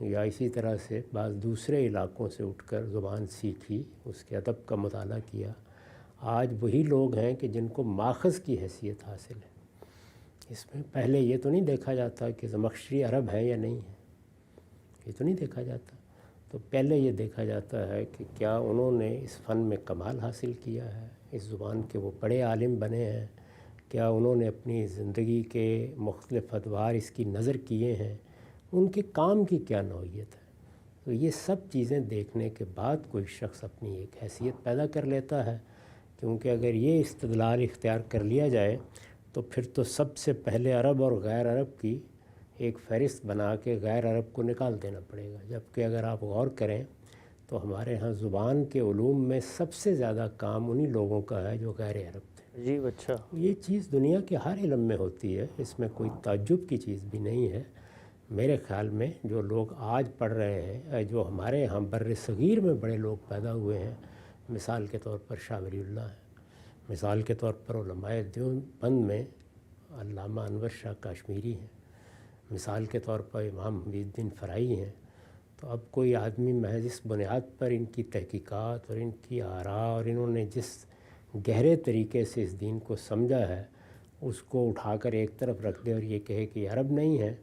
یا اسی طرح سے بعض دوسرے علاقوں سے اٹھ کر زبان سیکھی، اس کے ادب کا مطالعہ کیا، آج وہی لوگ ہیں کہ جن کو ماخذ کی حیثیت حاصل ہے۔ اس میں پہلے یہ تو نہیں دیکھا جاتا کہ زمخشری عرب ہے یا نہیں ہے، یہ تو نہیں دیکھا جاتا۔ تو پہلے یہ دیکھا جاتا ہے کہ کیا انہوں نے اس فن میں کمال حاصل کیا ہے، اس زبان کے وہ بڑے عالم بنے ہیں، کیا انہوں نے اپنی زندگی کے مختلف ادوار اس کی نظر کیے ہیں، ان کے کام کی کیا نوعیت ہے۔ تو یہ سب چیزیں دیکھنے کے بعد کوئی شخص اپنی ایک حیثیت پیدا کر لیتا ہے، کیونکہ اگر یہ استدلال اختیار کر لیا جائے تو پھر تو سب سے پہلے عرب اور غیر عرب کی ایک فہرست بنا کے غیر عرب کو نکال دینا پڑے گا، جبکہ اگر آپ غور کریں تو ہمارے ہاں زبان کے علوم میں سب سے زیادہ کام انہی لوگوں کا ہے جو غیر عرب تھے۔ جی اچھا، یہ چیز دنیا کے ہر علم میں ہوتی ہے، اس میں کوئی تعجب کی چیز بھی نہیں ہے۔ میرے خیال میں جو لوگ آج پڑھ رہے ہیں، جو ہمارے ہاں بر صغیر میں بڑے لوگ پیدا ہوئے ہیں، مثال کے طور پر شاہ ولی اللہ ہے، مثال کے طور پر علماء دیوبند میں علامہ انور شاہ کاشمیری ہیں، مثال کے طور پر امام حمید الدین فرائی ہیں۔ تو اب کوئی آدمی محض اس بنیاد پر ان کی تحقیقات اور ان کی آراء اور انہوں نے جس گہرے طریقے سے اس دین کو سمجھا ہے اس کو اٹھا کر ایک طرف رکھ دے اور یہ کہے کہ یہ عرب نہیں ہے،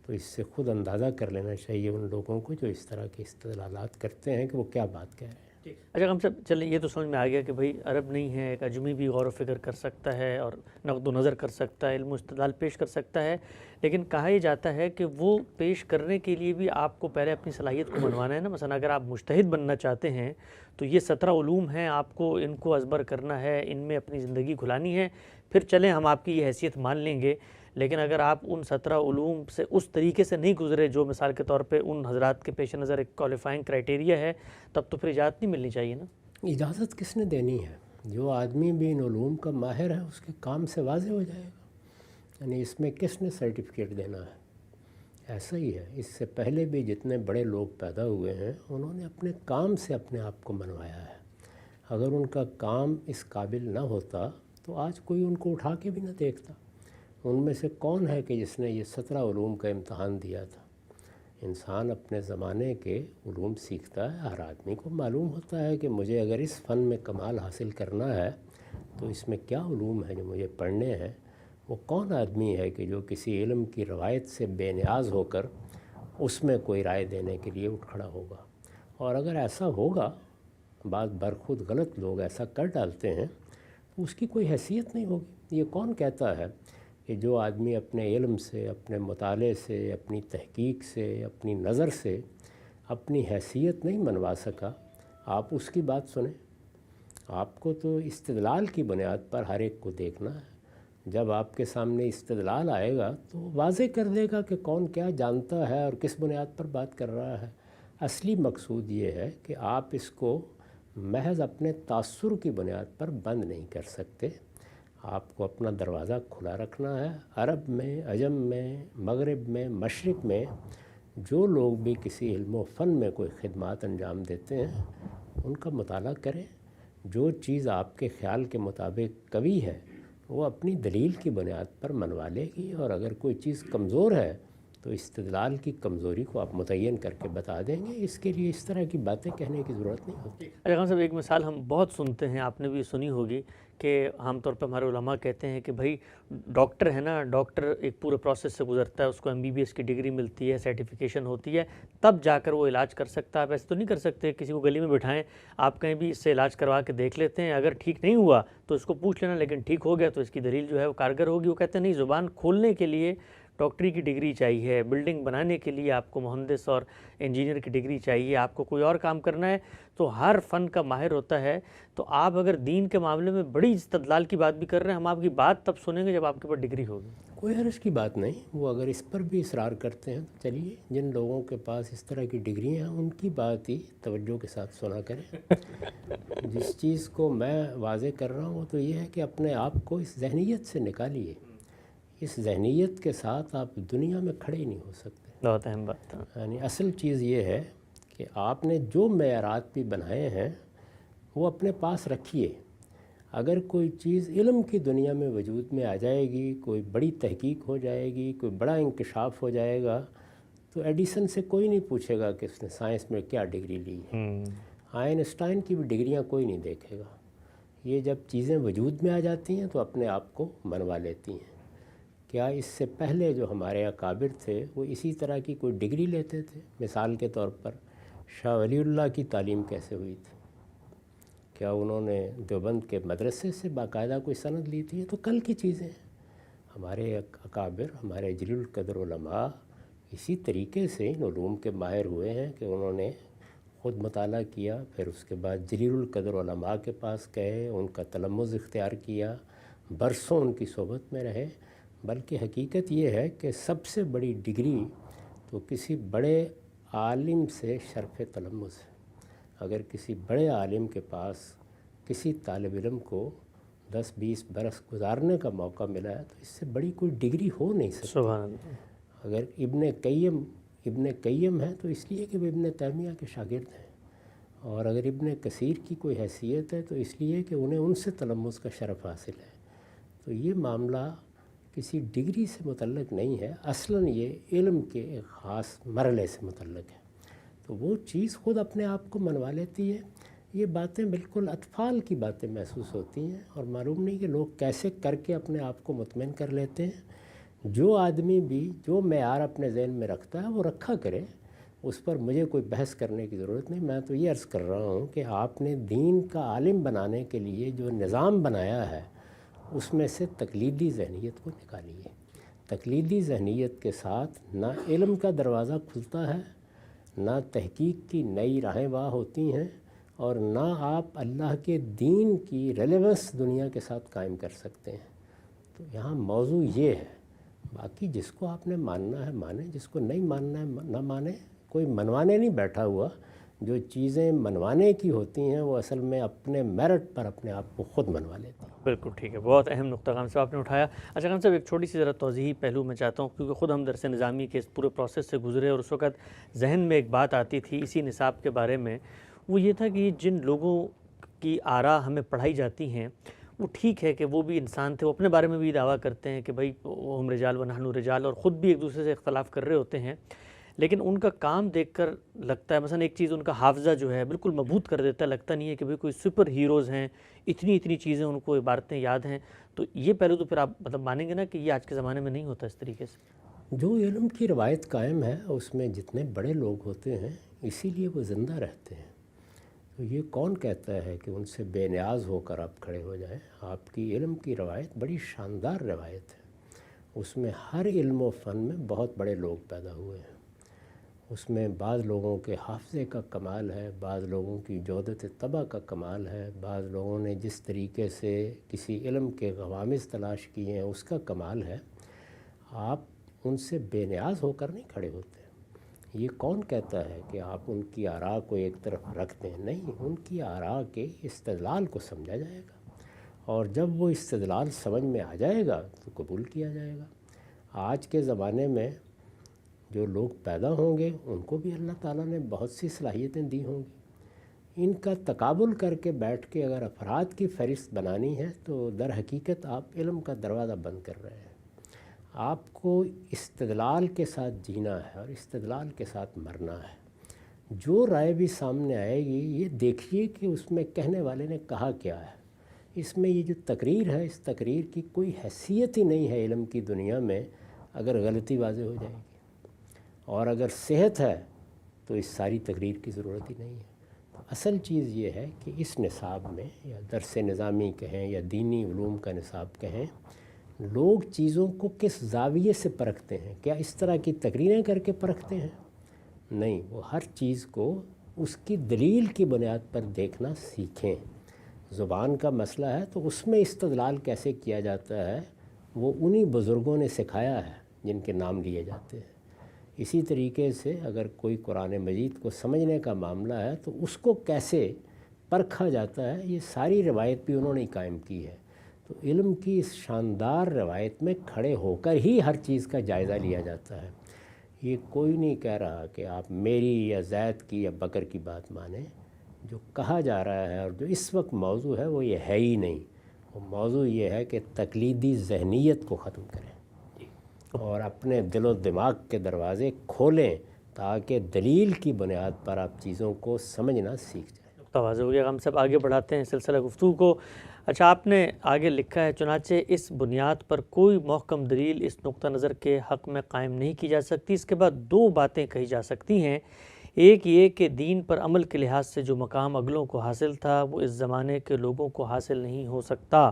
تو اس سے خود اندازہ کر لینا چاہیے ان لوگوں کو جو اس طرح کے استدلالات کرتے ہیں کہ وہ کیا بات کہہ رہے ہیں۔ اچھا ہم سب چلیں، یہ تو سمجھ میں آ گیا کہ بھئی عرب نہیں ہے، ایک اجمی بھی غور و فکر کر سکتا ہے اور نقد و نظر کر سکتا ہے، علم و استدلال پیش کر سکتا ہے، لیکن کہا یہ جاتا ہے کہ وہ پیش کرنے کے لیے بھی آپ کو پہلے اپنی صلاحیت کو منوانا ہے نا۔ مثلا اگر آپ مجتہد بننا چاہتے ہیں تو یہ 17 علوم ہیں، آپ کو ان کو ازبر کرنا ہے، ان میں اپنی زندگی گھلانی ہے، پھر چلیں ہم آپ کی یہ حیثیت مان لیں گے۔ لیکن اگر آپ ان 17 علوم سے اس طریقے سے نہیں گزرے جو مثال کے طور پہ ان حضرات کے پیش نظر ایک کوالیفائنگ کرائٹیریا ہے، تب تو پھر اجازت نہیں ملنی چاہیے نا۔ اجازت کس نے دینی ہے؟ جو آدمی بھی ان علوم کا ماہر ہے اس کے کام سے واضح ہو جائے گا، یعنی اس میں کس نے سرٹیفکیٹ دینا ہے؟ ایسا ہی ہے، اس سے پہلے بھی جتنے بڑے لوگ پیدا ہوئے ہیں انہوں نے اپنے کام سے اپنے آپ کو منوایا ہے۔ اگر ان کا کام اس قابل نہ ہوتا تو آج کوئی ان کو اٹھا کے بھی نہ دیکھتا۔ ان میں سے کون ہے کہ جس نے یہ 17 علوم کا امتحان دیا تھا؟ انسان اپنے زمانے کے علوم سیکھتا ہے، ہر آدمی کو معلوم ہوتا ہے کہ مجھے اگر اس فن میں کمال حاصل کرنا ہے تو اس میں کیا علوم ہیں جو مجھے پڑھنے ہیں۔ وہ کون آدمی ہے کہ جو کسی علم کی روایت سے بے نیاز ہو کر اس میں کوئی رائے دینے کے لیے اٹھ کھڑا ہوگا؟ اور اگر ایسا ہوگا، بعض برخود غلط لوگ ایسا کر ڈالتے ہیں، تو اس کی کوئی حیثیت نہیں ہوگی۔ یہ کون کہتا ہے کہ جو آدمی اپنے علم سے، اپنے مطالعے سے، اپنی تحقیق سے، اپنی نظر سے اپنی حیثیت نہیں منوا سکا، آپ اس کی بات سنیں؟ آپ کو تو استدلال کی بنیاد پر ہر ایک کو دیکھنا ہے۔ جب آپ کے سامنے استدلال آئے گا تو واضح کر دے گا کہ کون کیا جانتا ہے اور کس بنیاد پر بات کر رہا ہے۔ اصلی مقصود یہ ہے کہ آپ اس کو محض اپنے تاثر کی بنیاد پر بند نہیں کر سکتے، آپ کو اپنا دروازہ کھلا رکھنا ہے۔ عرب میں، عجم میں، مغرب میں، مشرق میں جو لوگ بھی کسی علم و فن میں کوئی خدمات انجام دیتے ہیں ان کا مطالعہ کریں۔ جو چیز آپ کے خیال کے مطابق قوی ہے وہ اپنی دلیل کی بنیاد پر منوا لے گی، اور اگر کوئی چیز کمزور ہے تو استدلال کی کمزوری کو آپ متعین کر کے بتا دیں گے۔ اس کے لیے اس طرح کی باتیں کہنے کی ضرورت نہیں ہوتی۔ اچھا خان صاحب، ایک مثال ہم بہت سنتے ہیں، آپ نے بھی سنی ہوگی کہ عام طور پہ ہمارے علماء کہتے ہیں کہ بھائی ڈاکٹر ہے نا، ڈاکٹر ایک پورے پروسیس سے گزرتا ہے، اس کو MBBS کی ڈگری ملتی ہے، سرٹیفیکیشن ہوتی ہے، تب جا کر وہ علاج کر سکتا ہے۔ آپ ایسے تو نہیں کر سکتے کسی کو گلی میں بٹھائیں، آپ کہیں بھی اس سے علاج کروا کے دیکھ لیتے ہیں، اگر ٹھیک نہیں ہوا تو اس کو پوچھ لینا، لیکن ٹھیک ہو گیا تو اس کی دلیل جو ہے وہ کارگر ہوگی۔ وہ کہتے ہیں نہیں، زبان کھولنے کے لیے ڈاکٹری کی ڈگری چاہیے، بلڈنگ بنانے کے لیے آپ کو مہندس اور انجینئر کی ڈگری چاہیے، آپ کو کوئی اور کام کرنا ہے تو ہر فن کا ماہر ہوتا ہے۔ تو آپ اگر دین کے معاملے میں بڑی استدلال کی بات بھی کر رہے ہیں، ہم آپ کی بات تب سنیں گے جب آپ کے پاس ڈگری ہوگی۔ کوئی حرج کی بات نہیں، وہ اگر اس پر بھی اصرار کرتے ہیں تو چلیے، جن لوگوں کے پاس اس طرح کی ڈگریاں ہیں ان کی بات ہی توجہ کے ساتھ سنا کریں۔ جس چیز کو میں واضح کر رہا ہوں وہ تو یہ ہے کہ اپنے آپ کو اس ذہنیت سے نکالیے۔ اس ذہنیت کے ساتھ آپ دنیا میں کھڑے ہی نہیں ہو سکتے۔ بہت اہم بات ہے۔ یعنی اصل چیز یہ ہے کہ آپ نے جو معیارات بھی بنائے ہیں وہ اپنے پاس رکھیے۔ اگر کوئی چیز علم کی دنیا میں وجود میں آ جائے گی، کوئی بڑی تحقیق ہو جائے گی، کوئی بڑا انکشاف ہو جائے گا، تو ایڈیسن سے کوئی نہیں پوچھے گا کہ اس نے سائنس میں کیا ڈگری لی ہے، آئنسٹائن کی بھی ڈگریاں کوئی نہیں دیکھے گا۔ یہ جب چیزیں وجود میں آ جاتی ہیں تو اپنے آپ کو منوا لیتی ہیں۔ کیا اس سے پہلے جو ہمارے اکابر تھے وہ اسی طرح کی کوئی ڈگری لیتے تھے؟ مثال کے طور پر شاہ ولی اللہ کی تعلیم کیسے ہوئی تھی؟ کیا انہوں نے دیوبند کے مدرسے سے باقاعدہ کوئی سند لی تھی؟ یہ تو کل کی چیزیں ہیں۔ ہمارے اکابر، ہمارے جلیل القدر علماء اسی طریقے سے ان علوم کے ماہر ہوئے ہیں کہ انہوں نے خود مطالعہ کیا، پھر اس کے بعد جلیل القدر علماء کے پاس گئے، ان کا تلمذ اختیار کیا، برسوں ان کی صحبت میں رہے۔ بلکہ حقیقت یہ ہے کہ سب سے بڑی ڈگری تو کسی بڑے عالم سے شرف تلمذ ہے۔ اگر کسی بڑے عالم کے پاس کسی طالب علم کو 10-20 برس گزارنے کا موقع ملا ہے تو اس سے بڑی کوئی ڈگری ہو نہیں سکتی۔ سبحان اللہ۔ اگر ابن قیم ہے تو اس لیے کہ وہ ابن تیمیہ کے شاگرد ہیں، اور اگر ابن کثیر کی کوئی حیثیت ہے تو اس لیے کہ انہیں ان سے تلمذ کا شرف حاصل ہے۔ تو یہ معاملہ کسی ڈگری سے متعلق نہیں ہے، اصلاً یہ علم کے ایک خاص مرحلے سے متعلق ہے۔ تو وہ چیز خود اپنے آپ کو منوا لیتی ہے۔ یہ باتیں بالکل اطفال کی باتیں محسوس ہوتی ہیں، اور معلوم نہیں کہ لوگ کیسے کر کے اپنے آپ کو مطمئن کر لیتے ہیں۔ جو آدمی بھی جو معیار اپنے ذہن میں رکھتا ہے وہ رکھا کرے، اس پر مجھے کوئی بحث کرنے کی ضرورت نہیں۔ میں تو یہ عرض کر رہا ہوں کہ آپ نے دین کا عالم بنانے کے لیے جو نظام بنایا ہے اس میں سے تقلیدی ذہنیت کو نکالیے۔ تقلیدی ذہنیت کے ساتھ نہ علم کا دروازہ کھلتا ہے، نہ تحقیق کی نئی راہیں واہ ہوتی ہیں، اور نہ آپ اللہ کے دین کی ریلیونس دنیا کے ساتھ قائم کر سکتے ہیں۔ تو یہاں موضوع یہ ہے۔ باقی جس کو آپ نے ماننا ہے مانیں، جس کو نہیں ماننا ہے نہ مانیں۔ کوئی منوانے نہیں بیٹھا ہوا۔ جو چیزیں منوانے کی ہوتی ہیں وہ اصل میں اپنے میرٹ پر اپنے آپ کو خود منوا لیتی ہیں۔ بالکل ٹھیک ہے، بہت اہم نقطہ خان صاحب آپ نے اٹھایا۔ اچھا خان صاحب، ایک چھوٹی سی ذرا توضیحی پہلو میں چاہتا ہوں، کیونکہ خود ہم درس نظامی کے اس پورے پروسیس سے گزرے، اور اس وقت ذہن میں ایک بات آتی تھی اسی نصاب کے بارے میں، وہ یہ تھا کہ جن لوگوں کی آراء ہمیں پڑھائی جاتی ہیں وہ ٹھیک ہے کہ وہ بھی انسان تھے، وہ اپنے بارے میں بھی دعویٰ کرتے ہیں کہ بھائی ہم رجال و نحن رجال، اور خود بھی ایک دوسرے سے اختلاف کر رہے ہوتے ہیں، لیکن ان کا کام دیکھ کر لگتا ہے، مثلا ایک چیز ان کا حافظہ جو ہے بالکل مبہوت کر دیتا ہے، لگتا نہیں ہے کہ بھئی کوئی سپر ہیروز ہیں، اتنی چیزیں ان کو عبارتیں یاد ہیں۔ تو یہ پہلو تو پھر آپ مطلب مانیں گے نا کہ یہ آج کے زمانے میں نہیں ہوتا اس طریقے سے؟ جو علم کی روایت قائم ہے اس میں جتنے بڑے لوگ ہوتے ہیں اسی لیے وہ زندہ رہتے ہیں۔ تو یہ کون کہتا ہے کہ ان سے بے نیاز ہو کر آپ کھڑے ہو جائیں؟ آپ کی علم کی روایت بڑی شاندار روایت ہے۔ اس میں ہر علم و فن میں بہت بڑے لوگ پیدا ہوئے ہیں۔ اس میں بعض لوگوں کے حافظے کا کمال ہے، بعض لوگوں کی جودت طبع کا کمال ہے، بعض لوگوں نے جس طریقے سے کسی علم کے غوامض تلاش کیے ہیں اس کا کمال ہے۔ آپ ان سے بے نیاز ہو کر نہیں کھڑے ہوتے۔ یہ کون کہتا ہے کہ آپ ان کی آراء کو ایک طرف رکھ دیں؟ نہیں، ان کی آراء کے استدلال کو سمجھا جائے گا، اور جب وہ استدلال سمجھ میں آ جائے گا تو قبول کیا جائے گا۔ آج کے زمانے میں جو لوگ پیدا ہوں گے ان کو بھی اللہ تعالیٰ نے بہت سی صلاحیتیں دی ہوں گی۔ ان کا تقابل کر کے بیٹھ کے اگر افراد کی فہرست بنانی ہے تو در حقیقت آپ علم کا دروازہ بند کر رہے ہیں۔ آپ کو استدلال کے ساتھ جینا ہے اور استدلال کے ساتھ مرنا ہے۔ جو رائے بھی سامنے آئے گی یہ دیکھیے کہ اس میں کہنے والے نے کہا کیا ہے۔ اس میں یہ جو تقریر ہے، اس تقریر کی کوئی حیثیت ہی نہیں ہے علم کی دنیا میں اگر غلطی واضح ہو جائے گی، اور اگر صحت ہے تو اس ساری تقریر کی ضرورت ہی نہیں ہے۔ اصل چیز یہ ہے کہ اس نصاب میں، یا درس نظامی کہیں یا دینی علوم کا نصاب کہیں، لوگ چیزوں کو کس زاویے سے پرکھتے ہیں؟ کیا اس طرح کی تقریریں کر کے پرکھتے ہیں؟ نہیں، وہ ہر چیز کو اس کی دلیل کی بنیاد پر دیکھنا سیکھیں۔ زبان کا مسئلہ ہے تو اس میں استدلال کیسے کیا جاتا ہے وہ انہی بزرگوں نے سکھایا ہے جن کے نام لیے جاتے ہیں۔ اسی طریقے سے اگر کوئی قرآن مجید کو سمجھنے کا معاملہ ہے تو اس کو کیسے پرکھا جاتا ہے، یہ ساری روایت بھی انہوں نے قائم کی ہے۔ تو علم کی اس شاندار روایت میں کھڑے ہو کر ہی ہر چیز کا جائزہ لیا جاتا ہے۔ یہ کوئی نہیں کہہ رہا کہ آپ میری یا زید کی یا بکر کی بات مانیں۔ جو کہا جا رہا ہے اور جو اس وقت موضوع ہے وہ یہ ہے ہی نہیں۔ وہ موضوع یہ ہے کہ تقلیدی ذہنیت کو ختم کریں۔ اور اپنے دل و دماغ کے دروازے کھولیں تاکہ دلیل کی بنیاد پر آپ چیزوں کو سمجھنا سیکھ جائیں۔ واضح ہو گیا۔ ہم سب آگے بڑھاتے ہیں سلسلہ گفتگو کو۔ اچھا، آپ نے آگے لکھا ہے، چنانچہ اس بنیاد پر کوئی محکم دلیل اس نقطہ نظر کے حق میں قائم نہیں کی جا سکتی۔ اس کے بعد دو باتیں کہی جا سکتی ہیں۔ ایک یہ کہ دین پر عمل کے لحاظ سے جو مقام اگلوں کو حاصل تھا وہ اس زمانے کے لوگوں کو حاصل نہیں ہو سکتا۔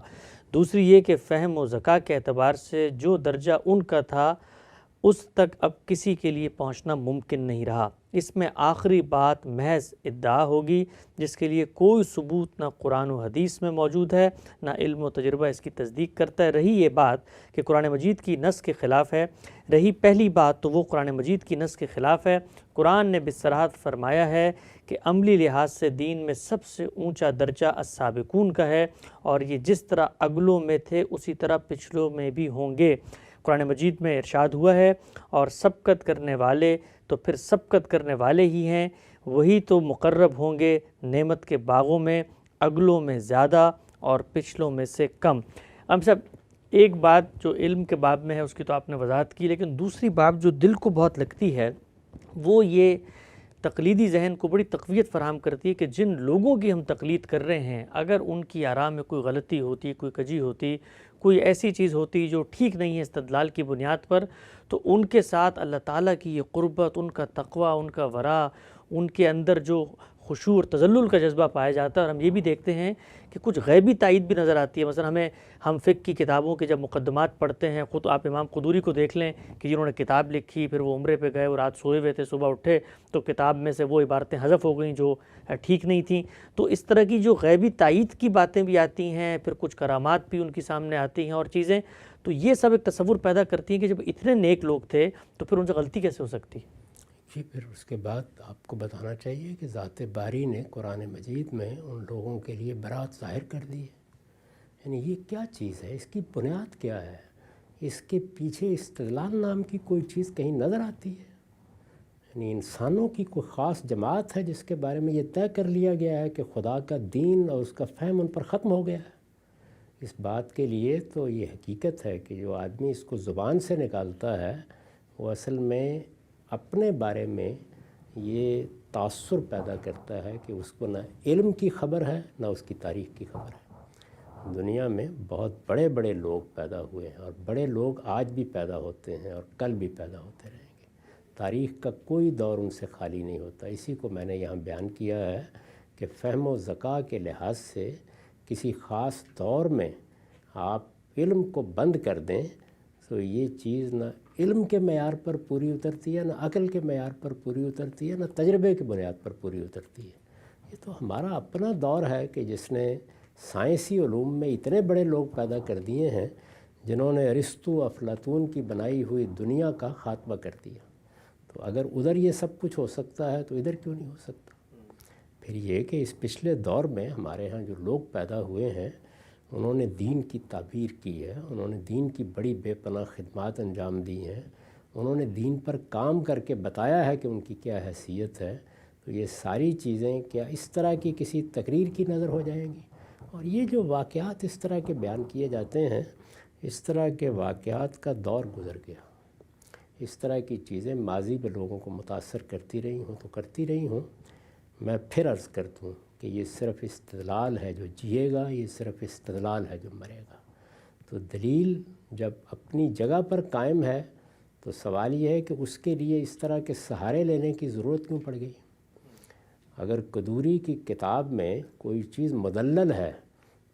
دوسری یہ کہ فہم و ذکا کے اعتبار سے جو درجہ ان کا تھا اس تک اب کسی کے لیے پہنچنا ممکن نہیں رہا۔ اس میں آخری بات محض ادعا ہوگی جس کے لیے کوئی ثبوت نہ قرآن و حدیث میں موجود ہے، نہ علم و تجربہ اس کی تصدیق کرتا ہے۔ رہی یہ بات کہ قرآن مجید کی نص کے خلاف ہے، رہی پہلی بات تو وہ قرآن مجید کی نص کے خلاف ہے۔ قرآن نے بصراحت فرمایا ہے کہ عملی لحاظ سے دین میں سب سے اونچا درجہ السابقون کا ہے، اور یہ جس طرح اگلوں میں تھے اسی طرح پچھلوں میں بھی ہوں گے۔ قرآن مجید میں ارشاد ہوا ہے، اور سبقت کرنے والے تو پھر سبقت کرنے والے ہی ہیں، وہی تو مقرب ہوں گے نعمت کے باغوں میں، اگلوں میں زیادہ اور پچھلوں میں سے کم۔ ہم سب ایک بات جو علم کے باب میں ہے اس کی تو آپ نے وضاحت کی، لیکن دوسری بات جو دل کو بہت لگتی ہے وہ یہ تقلیدی ذہن کو بڑی تقویت فراہم کرتی ہے کہ جن لوگوں کی ہم تقلید کر رہے ہیں اگر ان کی آراء میں کوئی غلطی ہوتی، کوئی کجی ہوتی، کوئی ایسی چیز ہوتی جو ٹھیک نہیں ہے استدلال کی بنیاد پر، تو ان کے ساتھ اللہ تعالیٰ کی یہ قربت، ان کا تقوی، ان کا ورع، ان کے اندر جو خشوع اور تذلل کا جذبہ پایا جاتا ہے۔ اور ہم یہ بھی دیکھتے ہیں کہ کچھ غیبی تائید بھی نظر آتی ہے۔ مثلا ہم فقہ کی کتابوں کے جب مقدمات پڑھتے ہیں، خود آپ امام قدوری کو دیکھ لیں کہ جنہوں نے کتاب لکھی، پھر وہ عمرے پہ گئے، وہ رات سوئے ہوئے تھے، صبح اٹھے تو کتاب میں سے وہ عبارتیں حذف ہو گئیں جو ٹھیک نہیں تھیں۔ تو اس طرح کی جو غیبی تائید کی باتیں بھی آتی ہیں، پھر کچھ کرامات بھی ان کی سامنے آتی ہیں اور چیزیں، تو یہ سب ایک تصور پیدا کرتی ہیں کہ جب اتنے نیک لوگ تھے تو پھر ان سے غلطی کیسے ہو سکتی؟ جی، پھر اس کے بعد آپ کو بتانا چاہیے کہ ذات باری نے قرآن مجید میں ان لوگوں کے لیے برات ظاہر کر دی ہے۔ یعنی یہ کیا چیز ہے، اس کی بنیاد کیا ہے، اس کے پیچھے استدلال نام کی کوئی چیز کہیں نظر آتی ہے؟ یعنی انسانوں کی کوئی خاص جماعت ہے جس کے بارے میں یہ طے کر لیا گیا ہے کہ خدا کا دین اور اس کا فہم ان پر ختم ہو گیا ہے؟ اس بات کے لیے تو یہ حقیقت ہے کہ جو آدمی اس کو زبان سے نکالتا ہے وہ اصل میں اپنے بارے میں یہ تاثر پیدا کرتا ہے کہ اس کو نہ علم کی خبر ہے نہ اس کی تاریخ کی خبر ہے۔ دنیا میں بہت بڑے بڑے لوگ پیدا ہوئے ہیں، اور بڑے لوگ آج بھی پیدا ہوتے ہیں اور کل بھی پیدا ہوتے رہیں گے۔ تاریخ کا کوئی دور ان سے خالی نہیں ہوتا۔ اسی کو میں نے یہاں بیان کیا ہے کہ فہم و ذکا کے لحاظ سے کسی خاص دور میں آپ علم کو بند کر دیں تو یہ چیز نہ علم کے معیار پر پوری اترتی ہے، نہ عقل کے معیار پر پوری اترتی ہے، نہ تجربے کی بنیاد پر پوری اترتی ہے۔ یہ تو ہمارا اپنا دور ہے کہ جس نے سائنسی علوم میں اتنے بڑے لوگ پیدا کر دیے ہیں جنہوں نے ارسطو افلاطون کی بنائی ہوئی دنیا کا خاتمہ کر دیا۔ تو اگر ادھر یہ سب کچھ ہو سکتا ہے تو ادھر کیوں نہیں ہو سکتا؟ پھر یہ کہ اس پچھلے دور میں ہمارے ہاں جو لوگ پیدا ہوئے ہیں انہوں نے دین کی تعبیر کی ہے، انہوں نے دین کی بڑی بے پناہ خدمات انجام دی ہیں، انہوں نے دین پر کام کر کے بتایا ہے کہ ان کی کیا حیثیت ہے۔ تو یہ ساری چیزیں کیا اس طرح کی کسی تقریر کی نظر ہو جائیں گی؟ اور یہ جو واقعات اس طرح کے بیان کیے جاتے ہیں، اس طرح کے واقعات کا دور گزر گیا۔ اس طرح کی چیزیں ماضی میں لوگوں کو متاثر کرتی رہی ہوں تو کرتی رہی ہوں۔ میں پھر عرض کرتا ہوں کہ یہ صرف استدلال ہے جو جیے گا، یہ صرف استدلال ہے جو مرے گا۔ تو دلیل جب اپنی جگہ پر قائم ہے تو سوال یہ ہے کہ اس کے لیے اس طرح کے سہارے لینے کی ضرورت کیوں پڑ گئی؟ اگر قدوری کی کتاب میں کوئی چیز مدلل ہے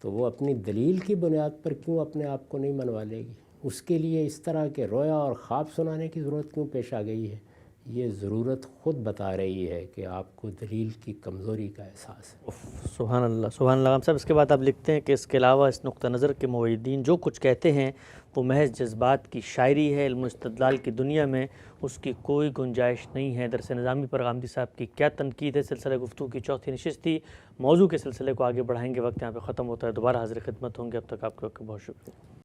تو وہ اپنی دلیل کی بنیاد پر کیوں اپنے آپ کو نہیں منوا لے گی؟ اس کے لیے اس طرح کے رویا اور خواب سنانے کی ضرورت کیوں پیش آ گئی ہے؟ یہ ضرورت خود بتا رہی ہے کہ آپ کو دلیل کی کمزوری کا احساس ہے۔ سبحان اللہ، سبحان اللہ۔ ہم صاحب اس کے بعد آپ لکھتے ہیں کہ اس کے علاوہ اس نقطہ نظر کے معیدین جو کچھ کہتے ہیں وہ محض جذبات کی شاعری ہے، علم و استدلال کی دنیا میں اس کی کوئی گنجائش نہیں ہے۔ درس نظامی پر غامدی صاحب کی کیا تنقید ہے؟ سلسلہ گفتگو کی چوتھی نشست تھی۔ موضوع کے سلسلے کو آگے بڑھائیں گے، وقت یہاں پہ ختم ہوتا ہے، دوبارہ حاضر خدمت ہوں گے۔ اب تک آپ کا بہت شکریہ۔